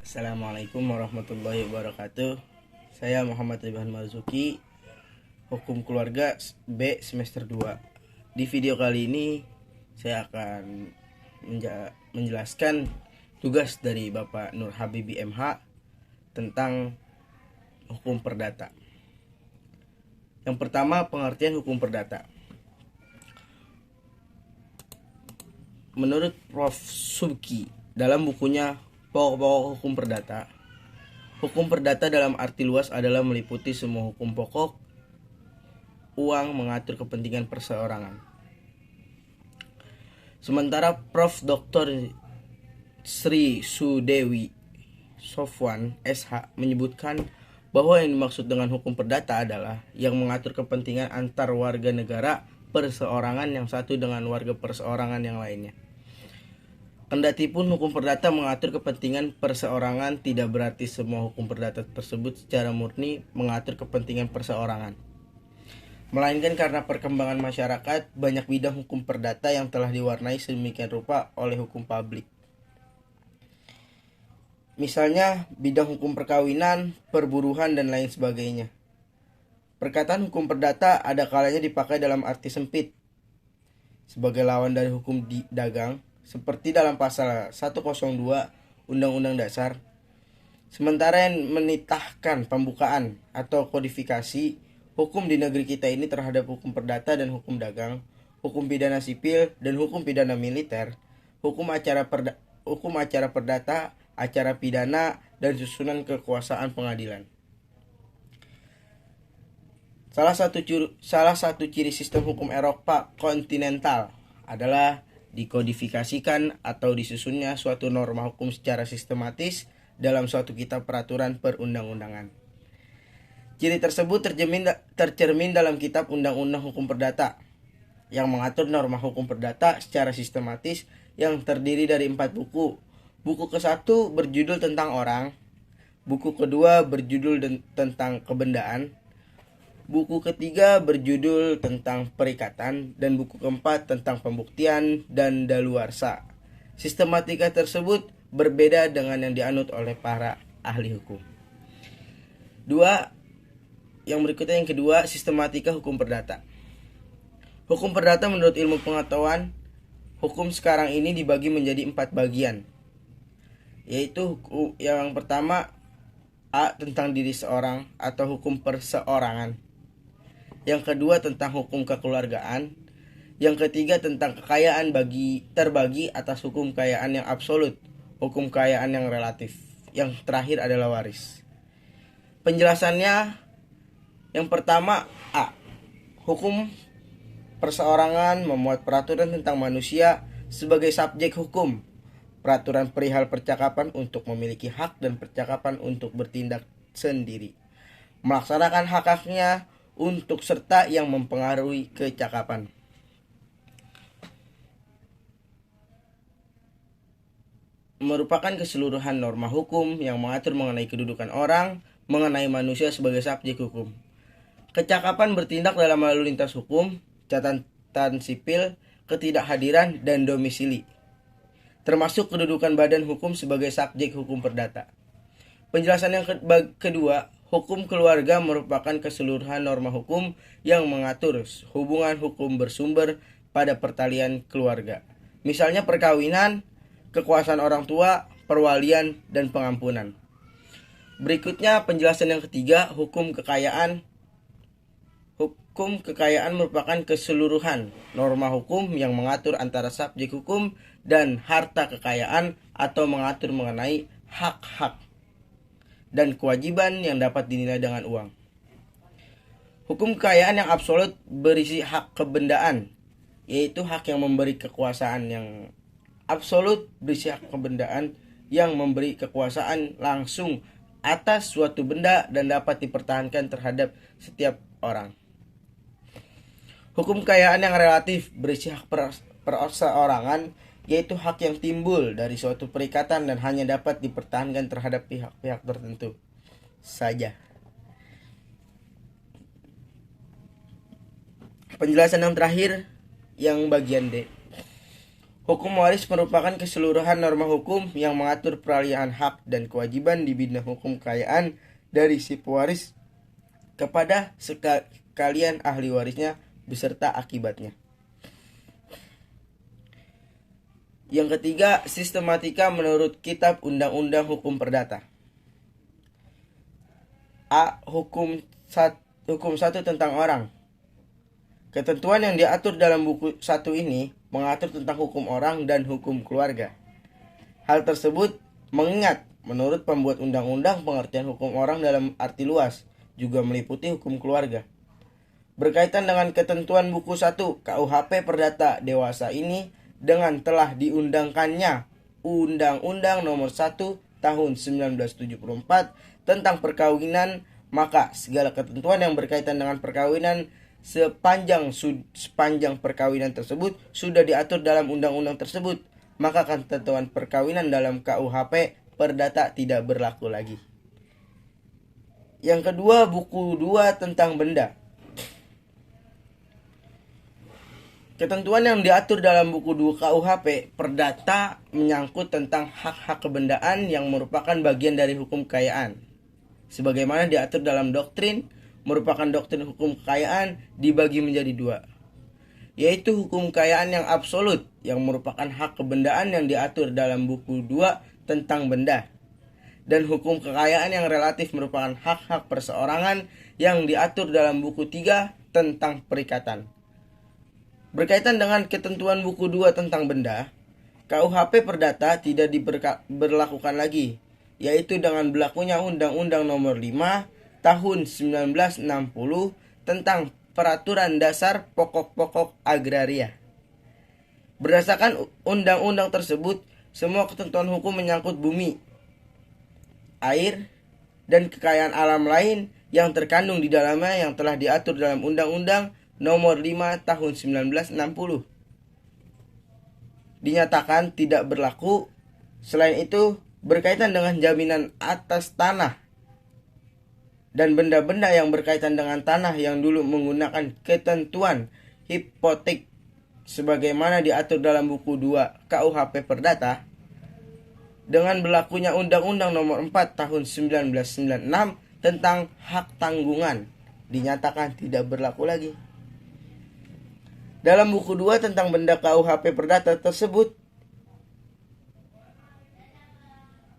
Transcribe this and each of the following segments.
Assalamualaikum warahmatullahi wabarakatuh. Saya Muhammad Riban Marzuki, Hukum Keluarga B semester 2. Di video kali ini saya akan menjelaskan tugas dari Bapak Nur Habibi MH tentang hukum perdata. Yang pertama, pengertian hukum perdata. Menurut Prof. Subki dalam bukunya Pokok-pokok hukum perdata dalam arti luas adalah meliputi semua hukum pokok uang mengatur kepentingan perseorangan. Sementara Prof. Dr. Sri Sudewi Sofwan SH menyebutkan bahwa yang dimaksud dengan hukum perdata adalah yang mengatur kepentingan antar warga negara perseorangan yang satu dengan warga perseorangan yang lainnya. Kendati pun hukum perdata mengatur kepentingan perseorangan, tidak berarti semua hukum perdata tersebut secara murni mengatur kepentingan perseorangan. Melainkan karena perkembangan masyarakat, banyak bidang hukum perdata yang telah diwarnai sedemikian rupa oleh hukum publik. Misalnya, bidang hukum perkawinan, perburuhan, dan lain sebagainya. Perkataan hukum perdata ada kalanya dipakai dalam arti sempit, sebagai lawan dari hukum dagang, seperti dalam pasal 102 Undang-Undang Dasar. Sementara yang menitahkan pembukaan atau kodifikasi hukum di negeri kita ini terhadap hukum perdata dan hukum dagang, hukum pidana sipil dan hukum pidana militer, hukum acara perdata, acara pidana, dan susunan kekuasaan pengadilan. Salah satu ciri sistem hukum Eropa kontinental adalah dikodifikasikan atau disusunnya suatu norma hukum secara sistematis dalam suatu kitab peraturan perundang-undangan. Ciri tersebut tercermin dalam kitab Undang-Undang Hukum Perdata yang mengatur norma hukum perdata secara sistematis yang terdiri dari 4 buku. Buku ke-1 berjudul tentang orang, buku kedua berjudul tentang kebendaan, buku ketiga berjudul tentang perikatan, dan buku keempat tentang pembuktian dan daluarsa. Sistematika tersebut berbeda dengan yang dianut oleh para ahli hukum. Yang berikutnya yang kedua, sistematika hukum perdata. Hukum perdata menurut ilmu pengetahuan hukum sekarang ini dibagi menjadi 4 bagian. Yaitu yang pertama, A. Tentang diri seorang atau hukum perseorangan. Yang kedua tentang hukum kekeluargaan. Yang ketiga tentang kekayaan terbagi atas hukum kekayaan yang absolut, hukum kekayaan yang relatif. Yang terakhir adalah waris. Penjelasannya, yang pertama, A. Hukum perseorangan memuat peraturan tentang manusia sebagai subjek hukum. Peraturan perihal percakapan untuk memiliki hak dan percakapan untuk bertindak sendiri. Melaksanakan hak-haknya untuk serta yang mempengaruhi kecakapan. Merupakan keseluruhan norma hukum yang mengatur mengenai kedudukan orang, mengenai manusia sebagai subjek hukum. Kecakapan bertindak dalam lalu lintas hukum, catatan sipil, ketidakhadiran, dan domisili. Termasuk kedudukan badan hukum sebagai subjek hukum perdata. Penjelasan yang kedua, hukum keluarga merupakan keseluruhan norma hukum yang mengatur hubungan hukum bersumber pada pertalian keluarga. Misalnya perkawinan, kekuasaan orang tua, perwalian, dan pengampunan. Berikutnya penjelasan yang ketiga, hukum kekayaan. Hukum kekayaan merupakan keseluruhan norma hukum yang mengatur antara subjek hukum dan harta kekayaan atau mengatur mengenai hak-hak dan kewajiban yang dapat dinilai dengan uang. Hukum kekayaan yang absolut berisi hak kebendaan, yaitu hak yang memberi kekuasaan yang absolut, berisi hak kebendaan yang memberi kekuasaan langsung atas suatu benda dan dapat dipertahankan terhadap setiap orang. Hukum kekayaan yang relatif berisi hak perseorangan, yaitu hak yang timbul dari suatu perikatan dan hanya dapat dipertahankan terhadap pihak-pihak tertentu saja. Penjelasan yang terakhir, yang bagian D. Hukum waris merupakan keseluruhan norma hukum yang mengatur peralihan hak dan kewajiban di bidang hukum kekayaan dari si pewaris kepada sekalian ahli warisnya beserta akibatnya. Yang ketiga, sistematika menurut Kitab Undang-Undang Hukum Perdata. A. Hukum 1 tentang orang. Ketentuan yang diatur dalam buku 1 ini mengatur tentang hukum orang dan hukum keluarga. Hal tersebut mengingat menurut pembuat undang-undang pengertian hukum orang dalam arti luas juga meliputi hukum keluarga. Berkaitan dengan ketentuan buku 1 KUHP Perdata Dewasa ini dengan telah diundangkannya Undang-Undang Nomor 1 Tahun 1974 tentang perkawinan, maka segala ketentuan yang berkaitan dengan perkawinan sepanjang perkawinan tersebut sudah diatur dalam undang-undang tersebut, maka ketentuan perkawinan dalam KUHP Perdata tidak berlaku lagi. Yang kedua, buku 2 tentang benda. Ketentuan yang diatur dalam buku 2 KUHP Perdata menyangkut tentang hak-hak kebendaan yang merupakan bagian dari hukum kekayaan. Sebagaimana diatur dalam doktrin, merupakan doktrin hukum kekayaan dibagi menjadi 2, yaitu hukum kekayaan yang absolut yang merupakan hak kebendaan yang diatur dalam buku 2 tentang benda, dan hukum kekayaan yang relatif merupakan hak-hak perseorangan yang diatur dalam buku 3 tentang perikatan. Berkaitan dengan ketentuan buku 2 tentang benda, KUHP Perdata tidak diberlakukan lagi, yaitu dengan berlakunya Undang-Undang Nomor 5 Tahun 1960 tentang Peraturan Dasar Pokok-pokok Agraria. Berdasarkan undang-undang tersebut, semua ketentuan hukum menyangkut bumi, air, dan kekayaan alam lain yang terkandung di dalamnya yang telah diatur dalam Undang-Undang Nomor 5 Tahun 1960 dinyatakan tidak berlaku. Selain itu, berkaitan dengan jaminan atas tanah dan benda-benda yang berkaitan dengan tanah yang dulu menggunakan ketentuan hipotek sebagaimana diatur dalam buku 2 KUHP Perdata, dengan berlakunya Undang-Undang Nomor 4 Tahun 1996 tentang hak tanggungan dinyatakan tidak berlaku lagi. Dalam buku 2 tentang benda KUHP Perdata tersebut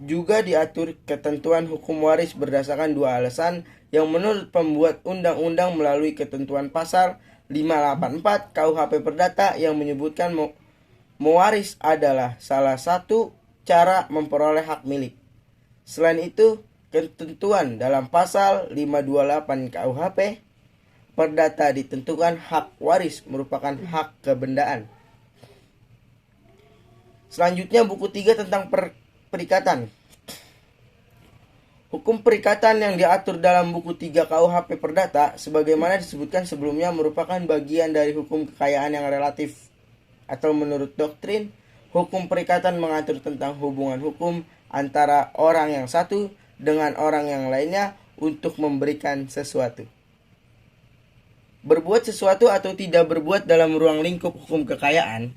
juga diatur ketentuan hukum waris berdasarkan 2 alasan yang menurut pembuat undang-undang melalui ketentuan pasal 584 KUHP Perdata yang menyebutkan mewaris adalah salah satu cara memperoleh hak milik. Selain itu, ketentuan dalam pasal 528 KUHP Perdata ditentukan hak waris merupakan hak kebendaan. Selanjutnya, buku 3 tentang perikatan. Hukum perikatan yang diatur dalam buku 3 KUHP Perdata sebagaimana disebutkan sebelumnya merupakan bagian dari hukum kekayaan yang relatif atau menurut doktrin, hukum perikatan mengatur tentang hubungan hukum antara orang yang satu dengan orang yang lainnya untuk memberikan sesuatu. Berbuat sesuatu atau tidak berbuat dalam ruang lingkup hukum kekayaan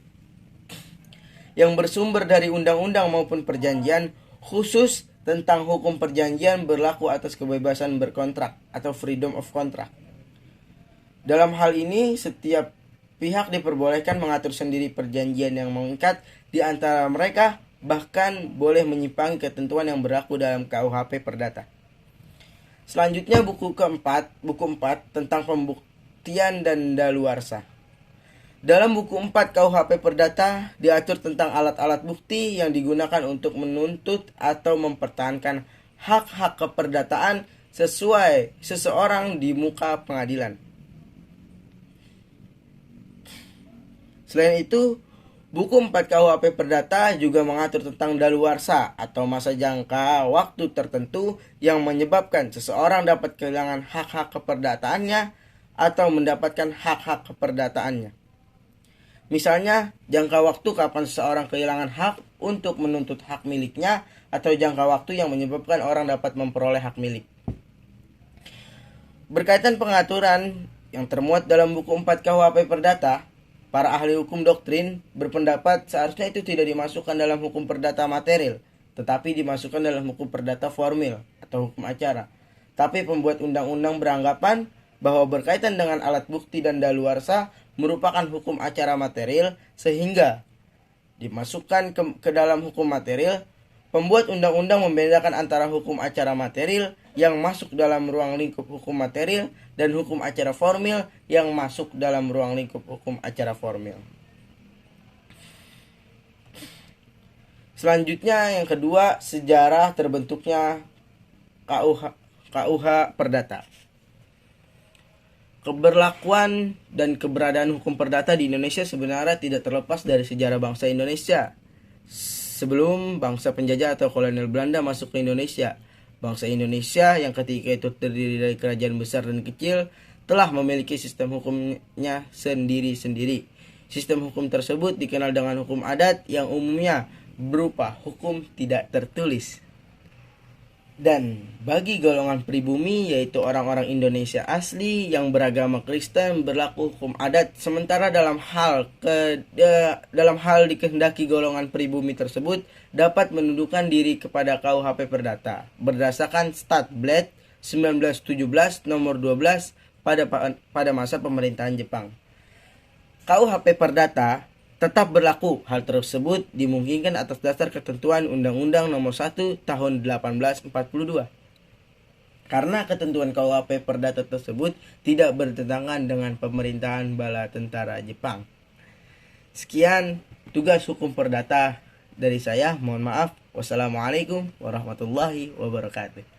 yang bersumber dari undang-undang maupun perjanjian, khusus tentang hukum perjanjian berlaku atas kebebasan berkontrak atau freedom of contract. Dalam hal ini, setiap pihak diperbolehkan mengatur sendiri perjanjian yang mengikat di antara mereka, bahkan boleh menyimpangi ketentuan yang berlaku dalam KUHP Perdata. Selanjutnya, buku 4 tentang pembuktian dan daluarsa. Dalam buku 4 KUHP Perdata diatur tentang alat-alat bukti yang digunakan untuk menuntut atau mempertahankan hak-hak keperdataan sesuai seseorang di muka pengadilan. Selain itu, buku 4 KUHP Perdata juga mengatur tentang daluarsa atau masa jangka waktu tertentu yang menyebabkan seseorang dapat kehilangan hak-hak keperdataannya atau mendapatkan hak-hak keperdataannya. Misalnya, jangka waktu kapan seseorang kehilangan hak untuk menuntut hak miliknya atau jangka waktu yang menyebabkan orang dapat memperoleh hak milik. Berkaitan pengaturan yang termuat dalam buku 4 KUHP Perdata, Para ahli hukum doktrin berpendapat seharusnya itu tidak dimasukkan dalam hukum perdata material, tetapi dimasukkan dalam hukum perdata formil atau hukum acara. Tapi pembuat undang-undang beranggapan bahwa berkaitan dengan alat bukti dan daluarsa merupakan hukum acara material sehingga dimasukkan ke dalam hukum material. Pembuat undang-undang membedakan antara hukum acara material yang masuk dalam ruang lingkup hukum material dan hukum acara formil yang masuk dalam ruang lingkup hukum acara formil. Selanjutnya yang kedua, sejarah terbentuknya KUH Perdata. Keberlakuan dan keberadaan hukum perdata di Indonesia sebenarnya tidak terlepas dari sejarah bangsa Indonesia. Sebelum bangsa penjajah atau kolonial Belanda masuk ke Indonesia, bangsa Indonesia yang ketika itu terdiri dari kerajaan besar dan kecil telah memiliki sistem hukumnya sendiri-sendiri. Sistem hukum tersebut dikenal dengan hukum adat yang umumnya berupa hukum tidak tertulis. Dan bagi golongan pribumi yaitu orang-orang Indonesia asli yang beragama Kristen berlaku hukum adat, sementara dalam hal dikehendaki golongan pribumi tersebut dapat menundukkan diri kepada KUHP Perdata berdasarkan Stat Blad 1917 nomor 12 pada masa pemerintahan Jepang. KUHP Perdata tetap berlaku. Hal tersebut dimungkinkan atas dasar ketentuan Undang-Undang Nomor 1 Tahun 1842. Karena ketentuan KUHP Perdata tersebut tidak bertentangan dengan pemerintahan bala tentara Jepang. Sekian tugas hukum perdata dari saya. Mohon maaf. Wassalamualaikum warahmatullahi wabarakatuh.